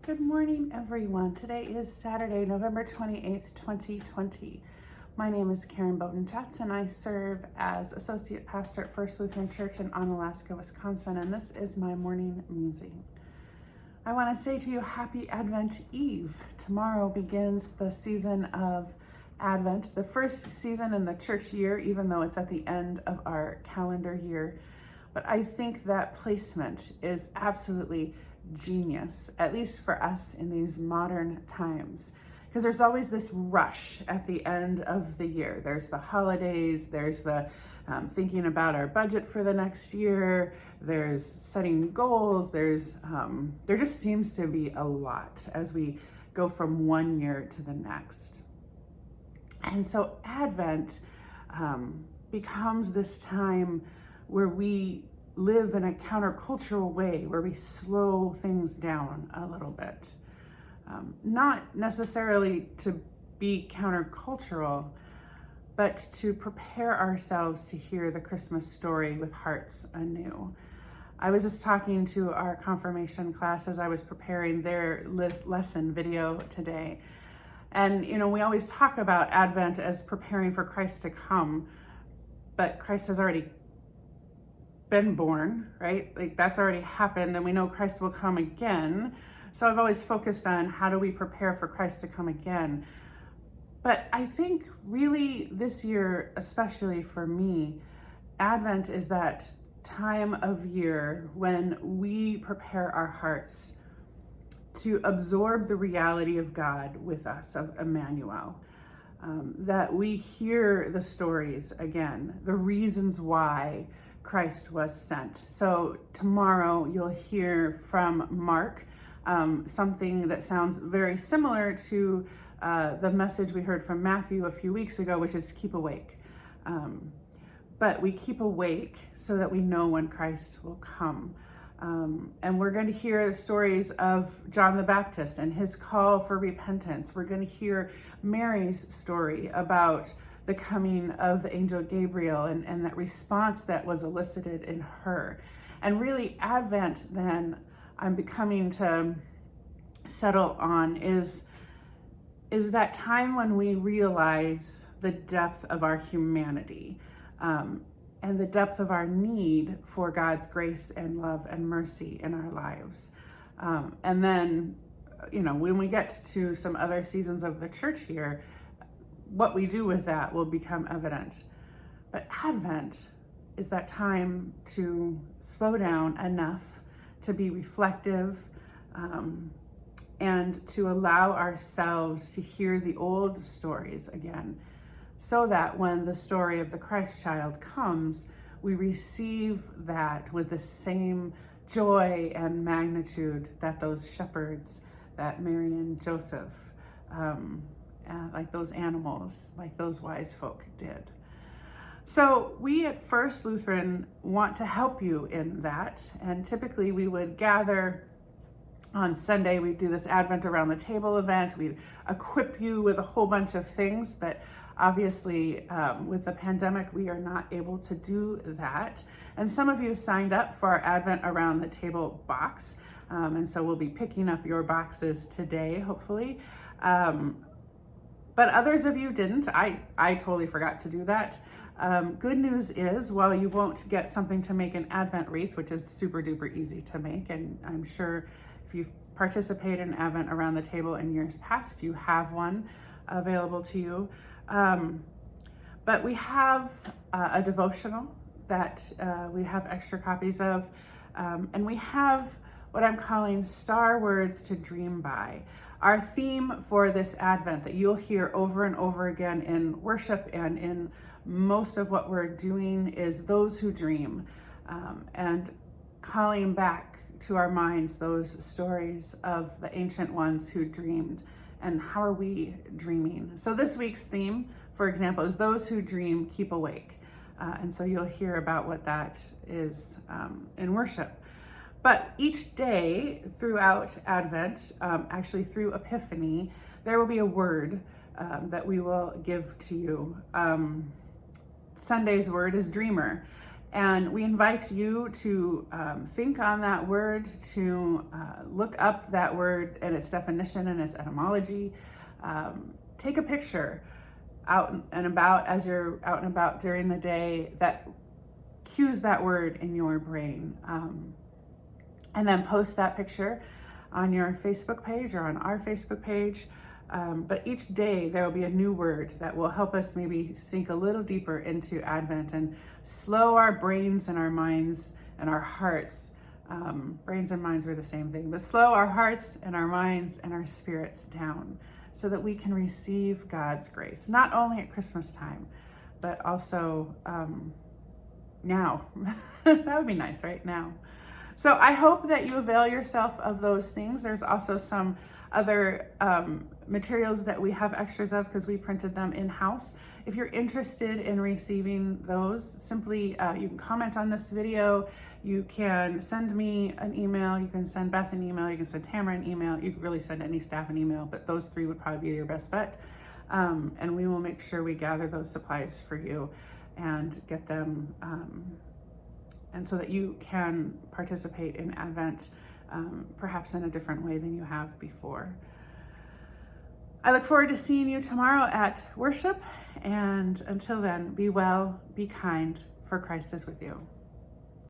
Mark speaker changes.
Speaker 1: Good morning, everyone. Today is Saturday, November 28th, 2020. My name is Karen Bowden-Schatz, and I serve as Associate Pastor at First Lutheran Church in Onalaska, Wisconsin, and this is my morning musing. I want to say to you, Happy Advent Eve. Tomorrow begins the season of Advent, the first season in the church year, even though it's at the end of our calendar year. But I think that placement is absolutely genius, at least for us in these modern times, because there's always this rush at the end of the year. There's the holidays, there's the thinking about our budget for the next year, there's setting goals, there just seems to be a lot as we go from one year to the next. And so Advent becomes this time where we live in a countercultural way, where we slow things down a little bit. Not necessarily to be countercultural, but to prepare ourselves to hear the Christmas story with hearts anew. I was just talking to our confirmation class as I was preparing their lesson video today. And, we always talk about Advent as preparing for Christ to come, but Christ has already been born, right? Like that's already happened, and we know Christ will come again. So I've always focused on how do we prepare for Christ to come again. But I think really this year, especially for me, Advent is that time of year when we prepare our hearts to absorb the reality of God with us, of Emmanuel. That we hear the stories again, the reasons why Christ was sent. So tomorrow you'll hear from Mark something that sounds very similar to the message we heard from Matthew a few weeks ago, which is keep awake. But we keep awake so that we know when Christ will come. And we're going to hear stories of John the Baptist and his call for repentance. We're going to hear Mary's story about the coming of the angel Gabriel and that response that was elicited in her. And really, Advent, then, I'm becoming to settle on is that time when we realize the depth of our humanity and the depth of our need for God's grace and love and mercy in our lives. And then, when we get to some other seasons of the church year, what we do with that will become evident. But Advent is that time to slow down enough to be reflective and to allow ourselves to hear the old stories again, so that when the story of the Christ child comes, we receive that with the same joy and magnitude that those shepherds, that Mary and Joseph, like those animals, like those wise folk did. So we at First Lutheran want to help you in that. And typically we would gather on Sunday. We'd do this Advent Around the Table event. We'd equip you with a whole bunch of things, but obviously with the pandemic, we are not able to do that. And some of you signed up for our Advent Around the Table box. And so we'll be picking up your boxes today, hopefully. But others of you didn't. I totally forgot to do that. Good news is, while you won't get something to make an Advent wreath, which is super duper easy to make, and I'm sure if you've participated in Advent Around the Table in years past, you have one available to you. But we have a devotional that we have extra copies of, and we have what I'm calling Star Words to Dream By. Our theme for this Advent that you'll hear over and over again in worship and in most of what we're doing is those who dream, and calling back to our minds those stories of the ancient ones who dreamed and how are we dreaming. So this week's theme, for example, is those who dream keep awake. And so you'll hear about what that is in worship. But each day throughout Advent, actually through Epiphany, there will be a word that we will give to you. Sunday's word is dreamer. And we invite you to think on that word, to look up that word and its definition and its etymology. Take a picture out and about as you're out and about during the day that cues that word in your brain. And then post that picture on your Facebook page or on our Facebook page. But each day there will be a new word that will help us maybe sink a little deeper into Advent and slow our brains and our minds and our hearts. Brains and minds were the same thing, but slow our hearts and our minds and our spirits down so that we can receive God's grace, not only at Christmas time, but also now. That would be nice, right? Now. So I hope that you avail yourself of those things. There's also some other materials that we have extras of because we printed them in-house. If you're interested in receiving those, simply you can comment on this video. You can send me an email. You can send Beth an email. You can send Tamara an email. You can really send any staff an email, but those three would probably be your best bet. And we will make sure we gather those supplies for you and get them and so that you can participate in Advent perhaps in a different way than you have before. I look forward to seeing you tomorrow at worship, and until then, be well, be kind, for Christ is with you.